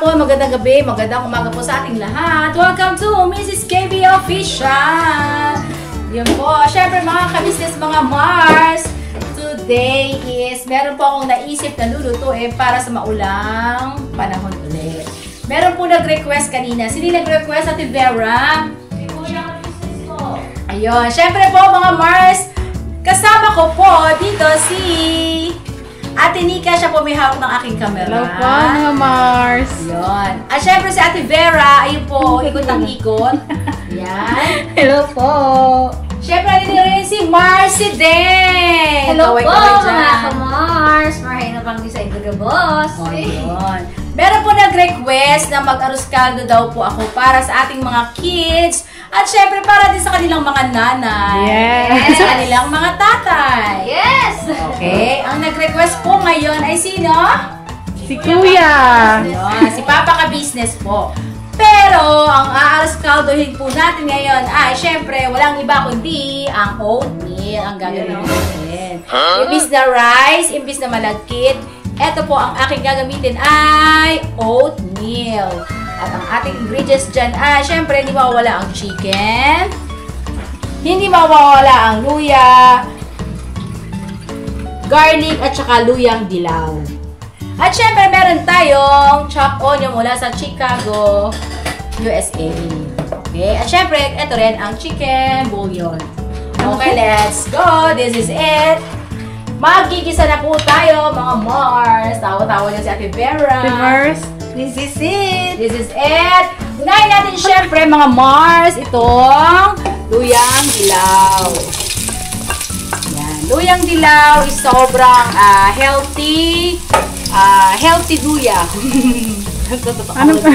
hapon, magandang gabi, magandang umaga po sa ating lahat. Welcome to Mrs. KB Official. Yun po, syempre mga kabisnes, mga Mars. Today is, meron po akong naisip na lulutuin para sa maulang panahon ulit. Meron po nag-request kanina. Sino nag-request? Ate Vera? Ayun, syempre po mga Mars, kasama ko po dito si Ate Nika. Siya po may hawak ng aking camera. Hello po mga Mars. Ayun. At syempre si Ate Vera, ayun po, ikot ang ikot. Ayan. Hello po. Syempre, nandito rin si Marcy din. Hello po mga mga Mars. Marhay na pang design ko boss. Ayun. Meron po nag-request na mag-arroz caldo daw po ako para sa ating mga kids. At syempre, para din sa kanilang mga nanay. Yes. Sa kanilang mga tatay. Yes! Okay. Ang nag-request po ngayon ay sino? Si Kuya. Ayun, si Papa Ka-Business po. Pero, ang aaras caldohin po natin ngayon ay, syempre, walang iba kundi ang oatmeal ang gagamitin natin. Imbis na rice, imbis na malagkit, eto po ang aking gagamitin ay oatmeal. At ang ating ingredients dyan ay, syempre, hindi mawawala ang chicken, hindi mawawala ang luya, garlic, at saka luyang dilaw. At syempre, meron tayong chopped onion mula sa Chicago, USA. Okay? At syempre, ito rin ang chicken bouillon. Okay, let's go! This is it! Magigisa na po tayo, mga Mars. Tawa-tawa niya si Ate Vera. Si Mars. This is it! This is it! Unahin natin syempre, mga Mars, itong luyang dilaw. Yan. Luyang dilaw is sobrang healthy. Healthy luya. Ano ba?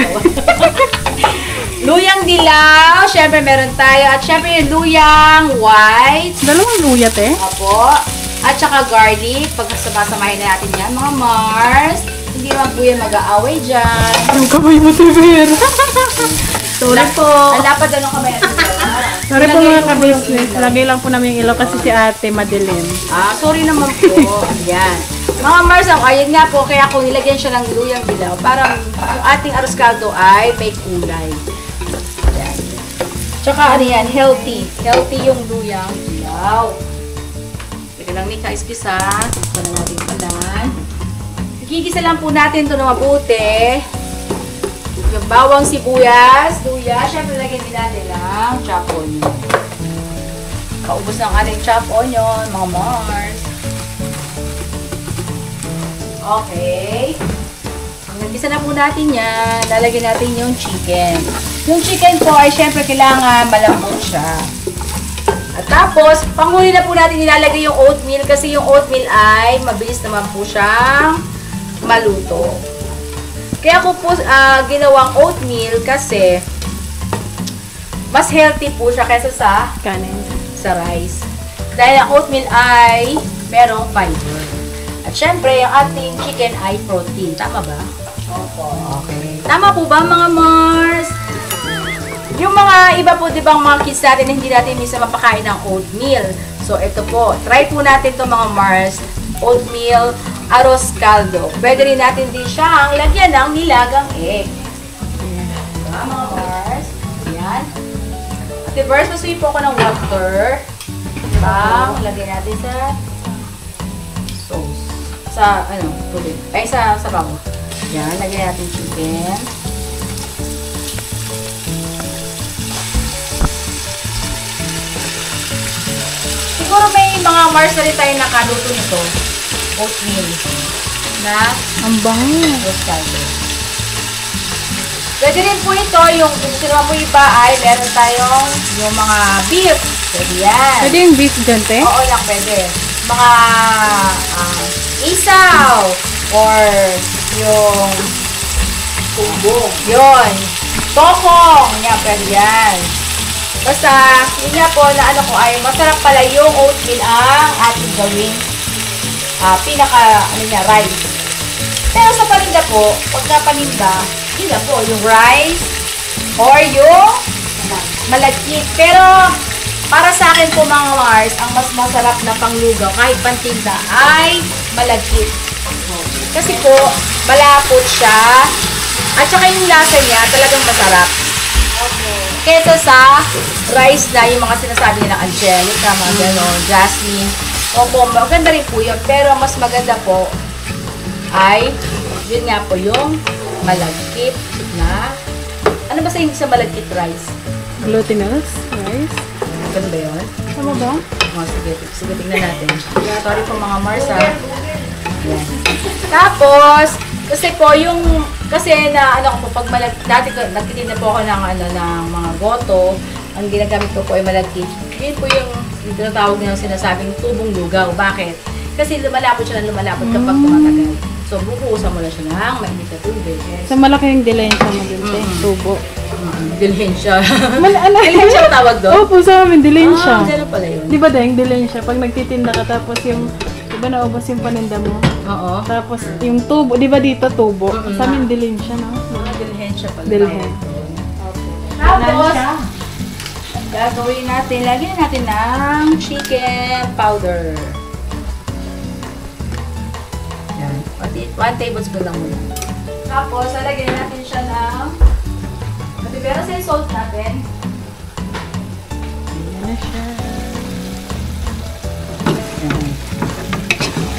Luyang dilaw, syempre meron tayo. At syempre yung luyang white. Dalawang luya, te. Apo. At saka garlic. Pagkasama-samahin na natin yan, mga Mars. Hindi naman po yan mag-aaway dyan. Yung kamay mo, te, Vera. Sorry po. Ang lapad na ng kamay natin. Sorry po mga ka-business. Lagay lang po namin yung ilaw kasi si ate madilim. Sorry naman po. Ayan. Mga Mars, ayun nga po, kaya kung nilagyan siya ng luyang dilaw, parang yung ating arroz caldo ay may kulay. Ayan. Tsaka ano yan, healthy. Healthy yung luyang dilaw. Teka lang, Nika, ispisa. Ito na natin palan. Gigisa lang po natin ito na mabuti. Yung bawang sibuyas, luya, syempre lagyan din natin lang chopped onion. Kaubos ng ating chopped onion, mga Mars. Okay. Nagisa na po natin yan. Lalagyan natin yung chicken. Yung chicken po ay syempre kailangan malambot siya. At tapos, panghuli na po natin nilalagay yung oatmeal kasi yung oatmeal ay mabilis naman po siyang maluto. Kaya ko po ginawang oatmeal kasi mas healthy po siya kaysa sa Kanin. sa rice. Dahil ang oatmeal ay merong fiber. At syempre, yung ating chicken ay protein. Tama ba? Opo. Okay. Tama po ba, mga Mars? Yung mga iba po, di ba, mga kids natin, hindi natin minsan mapakain ng oatmeal. So, ito po. Try po natin to mga Mars. Oatmeal arroz caldo. Pwede rin natin din siyang lagyan ng nilagang egg. Diba, mga Mars? Ayan. At first, masuyin po ako ng water. Diba? Lagyan natin sa sauce. Sa, tubig. Ay, sa sabaw. Yan, lagyan natin chicken. Siguro may mga Mars na rin tayo nakaluto nito. Oatmeal. Na Ang bango. arroz caldo. Pwede rin po ito, yung gusto naman po iba ay meron tayong yung mga beef. Pwede yan. Pwede yung beef dyan, te? Oo lang, pwede. Mga isaw or yung kumbong. Yun. Tokong. Yan, pwede yan. Basta, yun nga po na ano ko ay masarap pala yung oatmeal ang ating gawing rice. Pero sa paninda po, pagka paninda, yun na po, yung rice or yung malagkit. Pero, para sa akin po mga Mars, ang mas masarap na panglugaw kahit pantinda ay malagkit. Kasi po, malapot siya At saka yung lasa niya, talagang masarap. Kesa sa rice na yung mga sinasabi nilang Angelica, mga gano'n, Jasmine, Opo, maganda rin po yun. Pero mas maganda po ay, yun nga po yung malagkit na, ano ba sa malagkit rice? Glutinous rice. Ganun ba yun? Tama ba? Oh, sige, tingnan natin. Sorry po mga Mars, ha? Yan. Tapos, kasi po yung, kasi na, ano ko po, pag dati ko, nagtitinda po ako ng, ng mga goto, ang ginagamit ko po ay malagkit. Yun po yung tinatawag nilang sinasabing tubong lugaw. Bakit? Kasi lumalapot siya ng lumalapot kapag tumatagal. So, bubuhusan mo na siya ng mainit na tubig. Sa malaki yung dilensya mo dun, tubo. Dilensya. Ano? Dilensya ang tawag doon? Opo, sa amin, dilensya. Gano'n pala yun. Di ba dahil dilensya? Pag nagtitinda ka, tapos yung, di ba naubos yung paninda mo? Oo. Tapos yung tubo, di ba dito tubo? Sa amin, dilensya, no? Mga dilensya pala. Dilensya. Tapos, gagawin natin, lagyan natin ng chicken powder. Yan. 1 tablespoon lang muna. Tapos, lalagyan natin siya ng pero sa salt natin. Ayan na siya.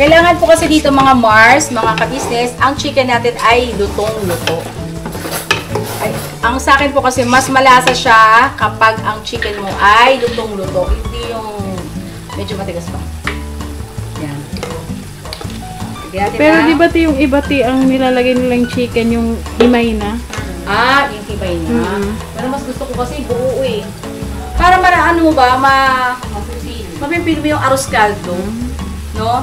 Kailangan po kasi dito mga Mars, mga ka-business, ang chicken natin ay lutong-luto. Ang sa akin po kasi mas malasa siya kapag ang chicken mo ay lutong-luto. Hindi yung medyo matigas pa. Yan. Pero di ba yung iba ang nilalagay nilang chicken yung himay na? Yung kibay na. Pero mas gusto ko kasi buo eh. Para ano mo ba, mapipili mo yung arroz caldo. No?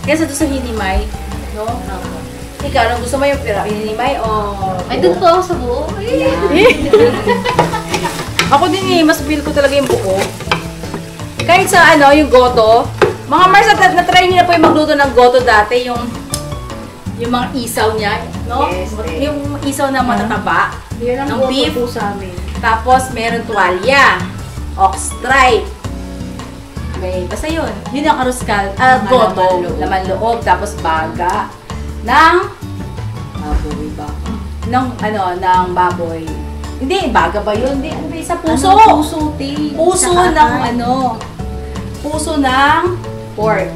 Kesa doon sa hinimay. No? Ikaw, anong gusto mo yung hinimay o... Ay, doon po ako sa buo. Ako din eh, mas feel ko talaga yung buo. Kahit sa yung goto. Mga Mars, na-try niyo na po yung magluto ng goto dati, yung mga isaw niya, no? Yes, yung isaw na matataba ng beef po sa amin. Tapos meron tuwalya, ox stripe. Basta yun. Yun ang aruskal, goto, laman loob, tapos baga ng baboy ba? Ng baboy. Hindi, baga ba yun? Hindi, ano ba isa? Puso! Puso ng puso ng pork.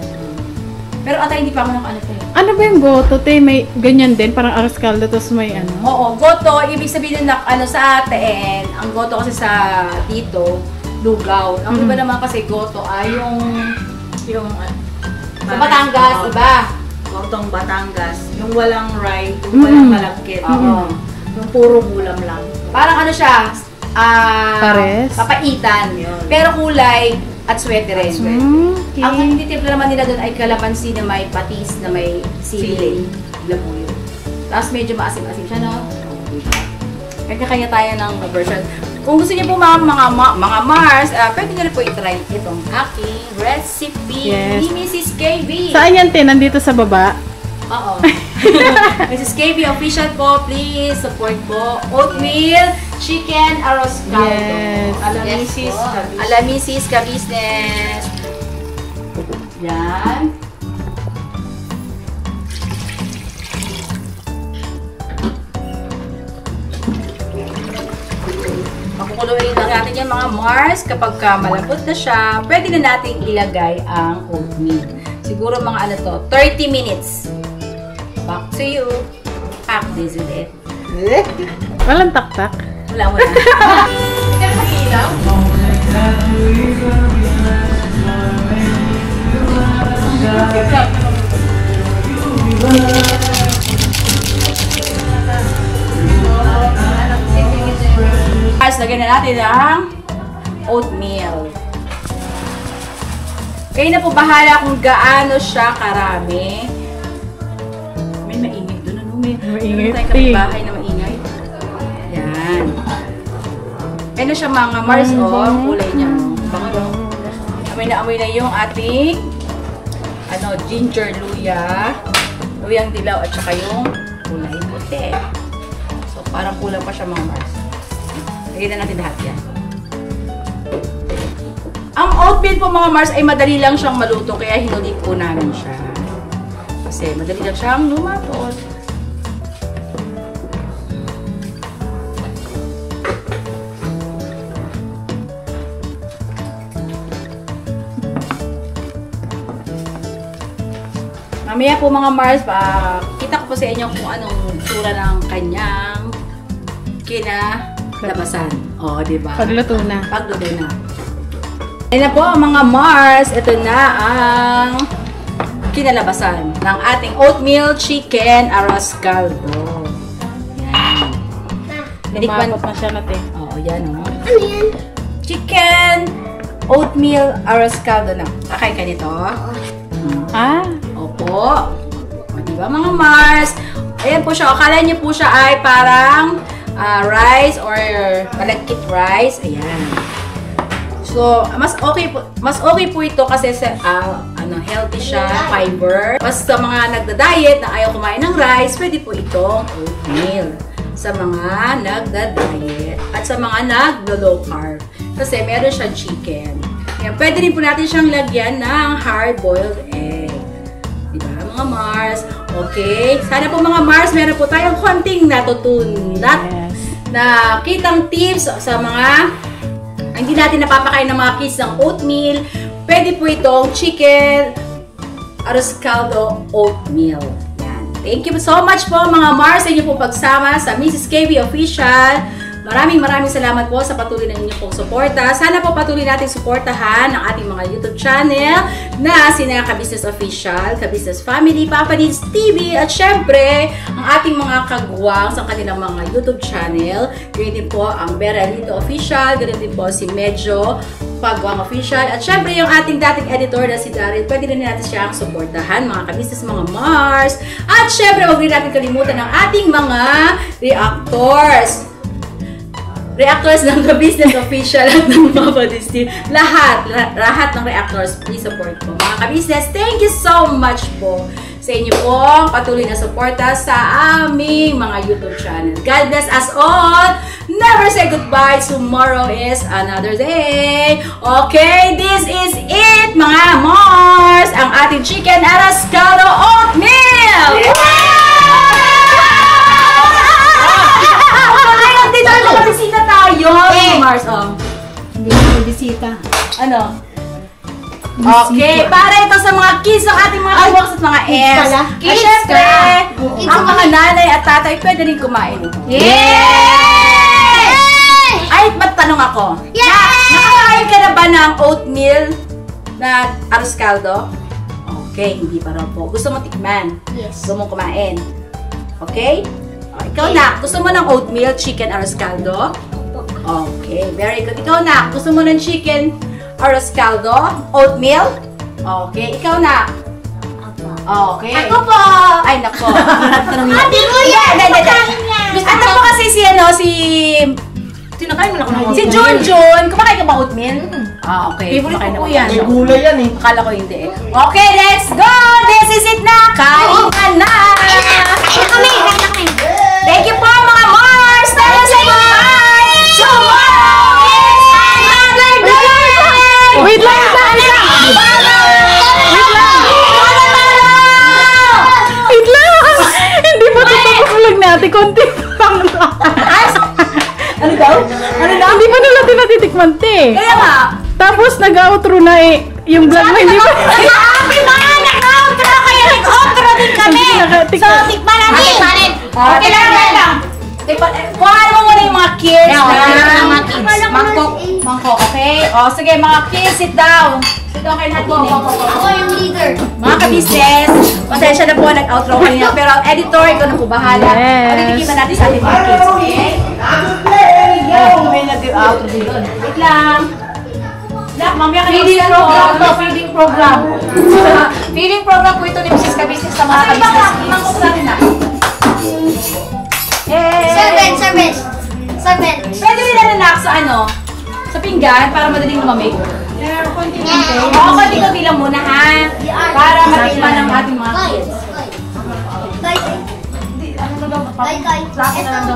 Pero atay, hindi pa ako ng Ano ba yung goto, te? May ganyan din, parang arroz caldo, tapos may Oo, goto, ibig sabihin na sa atin, ang goto kasi sa dito, lugaw. Ang iba naman kasi goto ay yung sa Batangas, iba. Gotong Batangas, yung walang rice, yung walang malagkit. Yung puro ulam lang. Parang siya, pares? papaitan. Pero kulay at swerte rin. Okay. Ang titimpla naman nila doon ay kalamansi na may patis, na may sili. Labuyo. Tapos medyo maasim-asim siya, no? Kanya-kanya tayo ng version. Kung gusto niyo po mga Mars, pwede niyo rin po i-try itong aking recipe ni Mrs. KB. Saan yan, te? Nandito sa baba? Oo. Mrs. KB official po, please support po. Oatmeal, chicken, arroz caldo. Yes. Ala Mrs. Ka-business. Yan. Pakukuluin lang natin yan mga Mars. Kapag malambot na siya, pwede na natin ilagay ang oatmeal. Siguro mga 30 minutes. Back to you. Pack this with it. Walang taktak. Wala. Ikaw na ilaw? Guys, lagyan na natin ang oatmeal. Kayo na po bahala kung gaano siya karami. May maingay doon. May tayo kapitbahay na maingay. Yan. Ano siya mga Mars, kulay niya. Bango. Amoy na yung ating ginger luya, luyang dilaw at saka yung kulay puti. So parang kulang pa siya mga Mars. Lagyan na natin lahat yan. Ang oatmeal po mga Mars ay madali lang siyang maluto kaya hinulit po namin siya. Kasi madali lang siyang lumapot. Mamaya po mga Mars, kita ko po sa inyo kung anong tsura ng kanyang kinalabasan. O, diba? Pagluto na. Pagluto na. Ayan na po mga Mars. Ito na ang kinalabasan ng ating oatmeal chicken arroz caldo. Yan. Lumabot na siya natin. Oo, yan o. Ano yan? Chicken oatmeal arroz caldo na. Kakain ka nito? Ah? Opo. O, diba mga Mars? Ayan po siya. Akala niyo po siya ay parang rice or malagkit rice. Ayan. So, mas okay po ito kasi sa healthy siya, fiber. Mas sa mga nagda-diet na ayaw kumain ng rice, pwede po itong oatmeal. Sa mga nagda-diet at sa mga naglo-low carb. Kasi meron siyang chicken. Ayan, pwede rin po natin siyang lagyan ng hard-boiled egg. Diba, mga Mars? Okay. Sana po mga Mars, meron po tayong konting natutunan. Yes. Na kitang tips sa mga hindi natin napapakain ng mga kids ng oatmeal. Pwede po itong chicken arroz caldo oatmeal. Yan. Thank you so much po mga Mars sa inyo pong pagsama sa Mrs. KB Official. Maraming salamat po sa patuloy na inyong pong suporta. Sana po patuloy natin suportahan ang ating mga YouTube channel na sina Ka-Business Official, Ka-Business Family, Papa Needs TV, at syempre, ang ating mga kagwang sa kanilang mga YouTube channel. Ganoon din po ang Vera Lito Official, ganoon din po si Medyo Pagwang Official, at syempre yung ating dating editor na si Daryl. Pwede rin natin siyang suportahan, mga ka-business, mga Mars. At syempre, huwag rin natin kalimutan ang ating mga reactors. Reactors ng Ka-Business Official at ng Papa Needs TV. Lahat ng reactors, please support po. Mga ka-business, thank you so much po sa inyo pong patuloy na suporta sa aming mga YouTube channel. God bless us all. Never say goodbye. Tomorrow is another day. Okay, this is it, mga Mars. Ang ating chicken arroz caldo oatmeal. Dito na bisita tayo. Mars, Hindi mo bisita. ano? Okay, para ito sa mga kids ng ating mga kawaks at mga S. At syempre, ang mga nanay at tatay pwede rin kumain ito. Yay! Ay, ba't tanong ako? Nakakain ka na ba ng oatmeal na arroz caldo? Okay, hindi pa raw po. Gusto mo tikman? Yes. Gusto mo kumain? Okay? Ikaw na, gusto mo ng oatmeal chicken arroz caldo? Okay, very good. Ikaw na, gusto mo ng chicken arroz caldo? Oatmeal? Okay, ikaw na. Okay. Ako po! Ay, nako. Ate ko yan! Ano po kasi sinakain mo na ako. Si Junjun, kumakain ka ba oatmeal? Okay. Favorite kumakain ko po na yan. siya. May gulay yan eh. Akala ko hindi eh. Okay, let's go! This is it na! Kain ka na! Thank you po mga Mars! Tara sa goodbye! Tomorrow is another day! Wait lang! Wait lang! Hindi mo tutupag natin. Konti pang Ano daw? Hindi pa nila tinatitikman, te. Kaya nga! Tapos nag-outro na eh. Yung vlog mo hindi pa. Sabi ba? Nag-outro kayo! Nag-outro din kami! So, tikman natin! Okay lang. Kuhaan mo muna yung mga kids. mga kids. Mangkok, okay? O, sige, mga kids, sit down. Sit down kayo natin eh. Ako yung leader. Mga ka-business, pasensya na po, nag-outro kanina. Pero ang editor, ikaw na po bahala. Yes. Pagkitikiman natin sa ating mga kids, okay? May nag-outro din doon. Wait lang. Mamaya ka feeding program to, feeding program. Feeding program po ito ni Mrs. Ka-Business sa mga ka-business kids. Mangkok natin na. Servant! Pwede rin nananak sa sa pinggan para madaling lumamig. Konti-konti. Oo, konti-konti lang muna ha. Para matikman ng ating mga kids.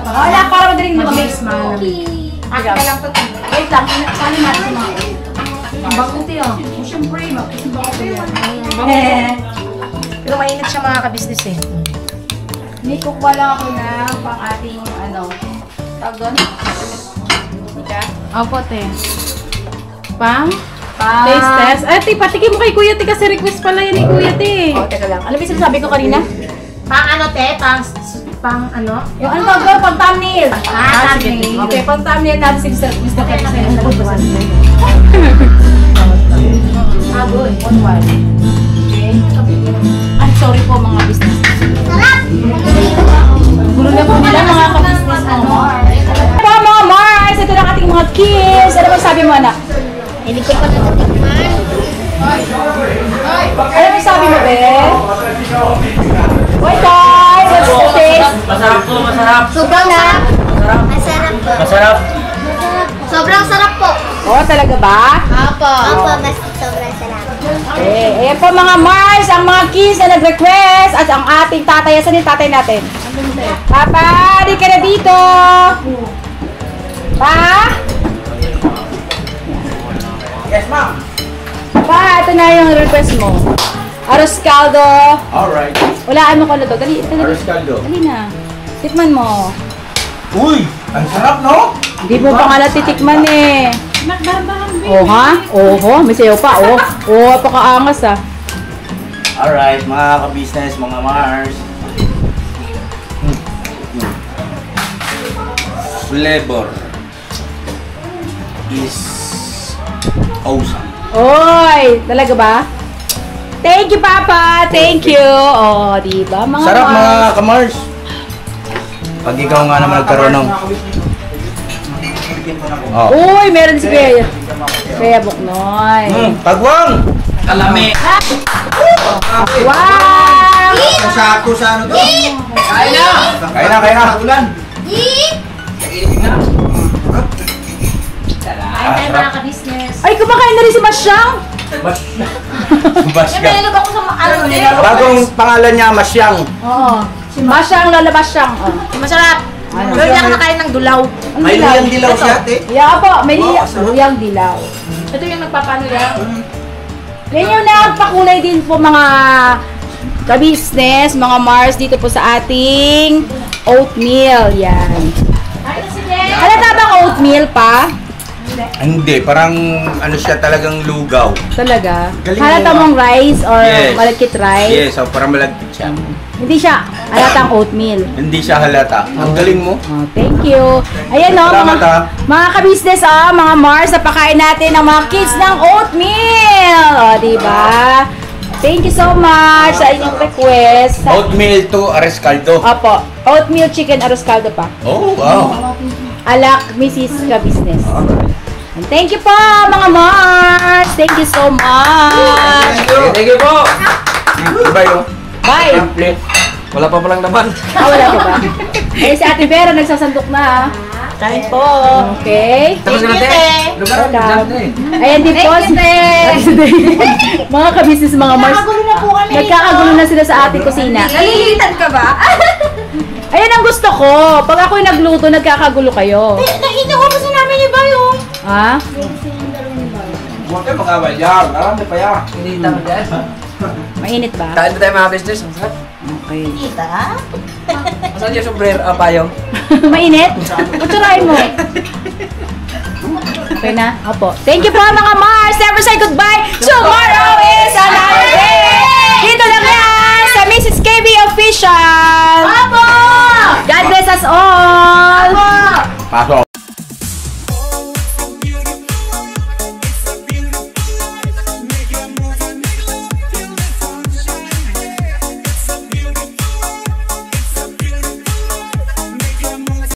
Wala, para madaling lumamig. Akin na lang ito. Wait lang, sali natin sa mga kids. Baguti oh. Siyempre, Pero mainit siya mga ka-business eh. Nikukuha lang ako na pang ating tawag doon? Ika? Opo, te. Pang? Taste test. Ate, patikin mo kay Kuya T kasi request pala yan ni Kuya T. Oh, teka lang. Alam mo yung sinasabi ko kanina? Pang ano, te? Pang ano? Yung ano ba, girl? Pang thumbnail. Thumbnail. Okay, pang thumbnail natin si Mr. Pet. Good. On one. Okay. Ay, sorry po mga business. Gulo na po nila mga ka-business. Po mga Mars, ito na ating mga kids. Ano ba sabi mo, anak? Hindi ko pa natatikman. Ano ba sabi mo, be? Wait, guys. What's the taste? Masarap po, masarap. Sobrang sarap. Masarap po. Masarap. Sobrang sarap po. Oh, talaga ba? Opo. Opo, mas sobrang sarap. Okay. Ayan po mga Mars, ang mga kids na nag-request at ang ating tatay. Saan yung tatay natin? Papa, di ka na dito. Pa? Yes, ma'am. Pa, ito na yung request mo. Arroz caldo. Alright. Wala, ano ko na to. Dali, dali. Arroz caldo. Dali na. Tikman mo. Uy! Ang sarap, no? Hindi mo pa nga natitikman eh. Oh, ha? Oh, may sayo pa. Oh, pakaangas ah. Alright, mga ka-business, mga Mars. Flavor is awesome. Oy, talaga ba? Thank you, Papa. Thank you. Oh, di ba? Mga Sarap, Mars. mga ka-Mars. Pag ikaw nga naman nagkaroon ng... Oh. Uy, meron si Kuya Buknoy. Tagwang! Kalami! Wow! Masako sa ano to? Kaya na! Kaya na! Ulan! Ay, mga ka-business. Ay, kumakain na rin si Masyang. Basga. Nalilog ako sa ano, te? Bagong pangalan niya, Masyang. Oo. Masyang, Lola Masyang. Oh. Masarap. Ano? Pero hindi ako nakain ng dulaw. Ang May dilaw. luyang dilaw siya, ate. Yeah, po. May sarap. luyang dilaw. Ito yung nagpapano yan. Yan yung nagpakulay din po mga ka-business, mga Mars dito po sa ating oatmeal. Yan. Ay, kasi te. Halata bang oatmeal pa? Hindi, parang ano siya talagang lugaw. Talaga? Galing Halata mo, mong rice or Yes. malagkit rice? Yes, so parang malagkit siya. Hindi siya halatang oatmeal. Hindi siya halata. Ang galing mo. Oh, thank you. Ayan o, Salamat, mga ka-business mga Mars, napakain natin ng mga kids ng oatmeal. O, diba? Thank you so much sa inyong request. Oatmeal to arroz caldo. Opo, oatmeal chicken arroz caldo pa. Oh, wow. Alak, Mrs. Ka-business. And thank you po, mga Mars. Thank you so much. Thank you po. Diba yung Bye. plate? Wala pa palang naman. Wala pa ba? Eh, si Ate Vera nagsasandok na. Kain po. Okay. Tapos na natin. Welcome. Ayan din po. Mga ka-business, mga Mars. Nakagulo na po kami. Nagkakagulo na sila sa ating kusina. Nalilitan ka ba? Ayan ang gusto ko. Pag ako'y nagluto, nagkakagulo kayo. Inuubusin namin yung bayo. Ha? Huwag kayo mag-awal yan. Marami pa yan. Hindi tama dyan. Mainit ba? Kain na tayo mga business. Ang sarap. Okay. Kita? Saan yung sombrero? Payong. Mainit? Kutsurahin mo. Okay na? Opo. Thank you po mga Mars. Never say goodbye to Mars.